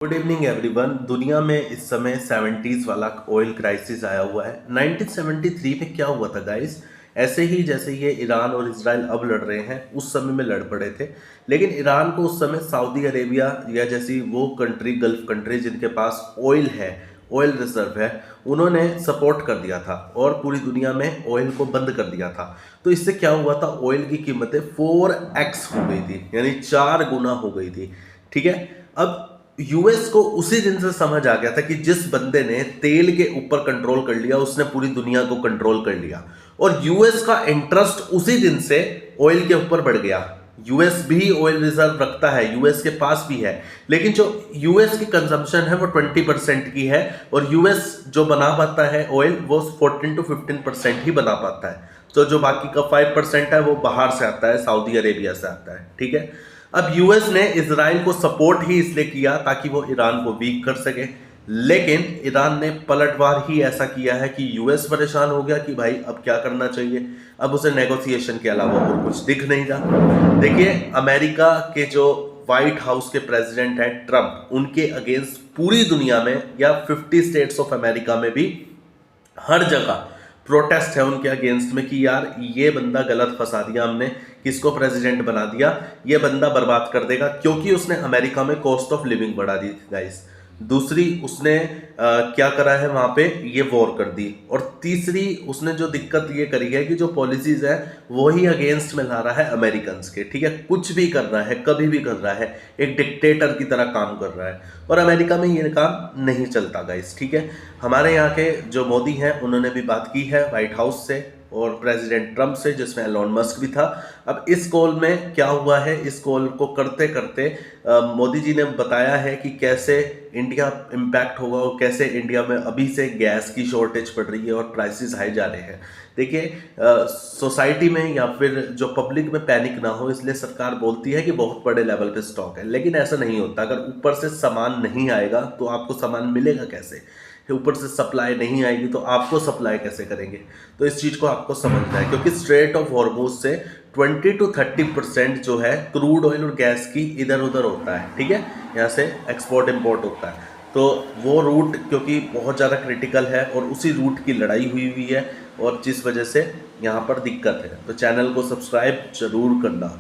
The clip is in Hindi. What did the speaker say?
Good evening everyone. दुनिया में इस समय 70s वाला ऑयल क्राइसिस आया हुआ है। 1973 में क्या हुआ था गाइस, ऐसे ही जैसे ये ईरान और इजराइल अब लड़ रहे हैं उस समय में लड़ पड़े थे। लेकिन ईरान को उस समय सऊदी अरेबिया या जैसी वो कंट्री, गल्फ कंट्री जिनके पास ऑयल है, ऑयल रिजर्व है, उन्होंने सपोर्ट कर दिया था और पूरी दुनिया में ऑयल को बंद कर दिया था। तो इससे क्या हुआ था, ऑयल की कीमतें 4x हो गई थी, यानी 4 गुना हो गई थी। ठीक है। अब यूएस को उसी दिन से समझ आ गया था कि जिस बंदे ने तेल के ऊपर कंट्रोल कर लिया उसने पूरी दुनिया को कंट्रोल कर लिया, और यूएस का इंटरेस्ट उसी दिन से ऑयल के ऊपर बढ़ गया। यूएस भी ऑयल रिजर्व रखता है, यूएस के पास भी है, लेकिन जो यूएस की कंजम्पशन है वो 20% की है, और यूएस जो बना पाता है ऑयल वो 14 to 15% ही बना पाता है। तो जो बाकी का 5% है वो बाहर से आता है, सऊदी अरेबिया से आता है। ठीक है। अब यूएस ने इजराइल को सपोर्ट ही इसलिए किया ताकि वो ईरान को वीक कर सके, लेकिन ईरान ने पलटवार ही ऐसा किया है कि यूएस परेशान हो गया कि भाई अब क्या करना चाहिए। अब उसे नेगोशिएशन के अलावा और कुछ दिख नहीं रहा। देखिए, अमेरिका के जो व्हाइट हाउस के प्रेसिडेंट हैं ट्रंप, उनके अगेंस्ट पूरी दुनिया में या 50 स्टेट्स ऑफ अमेरिका में भी हर जगह प्रोटेस्ट है उनके अगेंस्ट में कि यार ये बंदा गलत फंसा दिया हमने, किसको प्रेसिडेंट बना दिया, ये बंदा बर्बाद कर देगा, क्योंकि उसने अमेरिका में कॉस्ट ऑफ लिविंग बढ़ा दी गाइस। दूसरी, उसने क्या करा है वहां पे, ये वॉर कर दी। और तीसरी, उसने जो दिक्कत ये करी है कि जो पॉलिसीज है वो ही अगेंस्ट में ला रहा है अमेरिकन के। ठीक है। कुछ भी कर रहा है, कभी भी कर रहा है, एक डिक्टेटर की तरह काम कर रहा है, और अमेरिका में ये काम नहीं चलता गाइस। ठीक है। हमारे यहाँ के जो मोदी हैं उन्होंने भी बात की है व्हाइट हाउस से और प्रेसिडेंट ट्रंप से, जिसमें एलोन मस्क भी था। अब इस कॉल में क्या हुआ है, इस कॉल को करते करते मोदी जी ने बताया है कि कैसे इंडिया इम्पैक्ट होगा और कैसे इंडिया में अभी से गैस की शॉर्टेज पड़ रही है और प्राइसेस हाई जा रहे हैं। देखिए, सोसाइटी में या फिर जो पब्लिक में पैनिक ना हो इसलिए सरकार बोलती है कि बहुत बड़े लेवल पे स्टॉक है, लेकिन ऐसा नहीं होता। अगर ऊपर से सामान नहीं आएगा तो आपको सामान मिलेगा कैसे, ऊपर से सप्लाई नहीं आएगी तो आपको सप्लाई कैसे करेंगे। तो इस चीज़ को आपको समझना है, क्योंकि स्ट्रेट ऑफ हॉर्मुज से 20 to 30% जो है क्रूड ऑयल और गैस की इधर उधर होता है। ठीक है। यहाँ से एक्सपोर्ट इंपोर्ट होता है, तो वो रूट क्योंकि बहुत ज़्यादा क्रिटिकल है और उसी रूट की लड़ाई हुई है, और जिस वजह से यहाँ पर दिक्कत है। तो चैनल को सब्सक्राइब जरूर करना।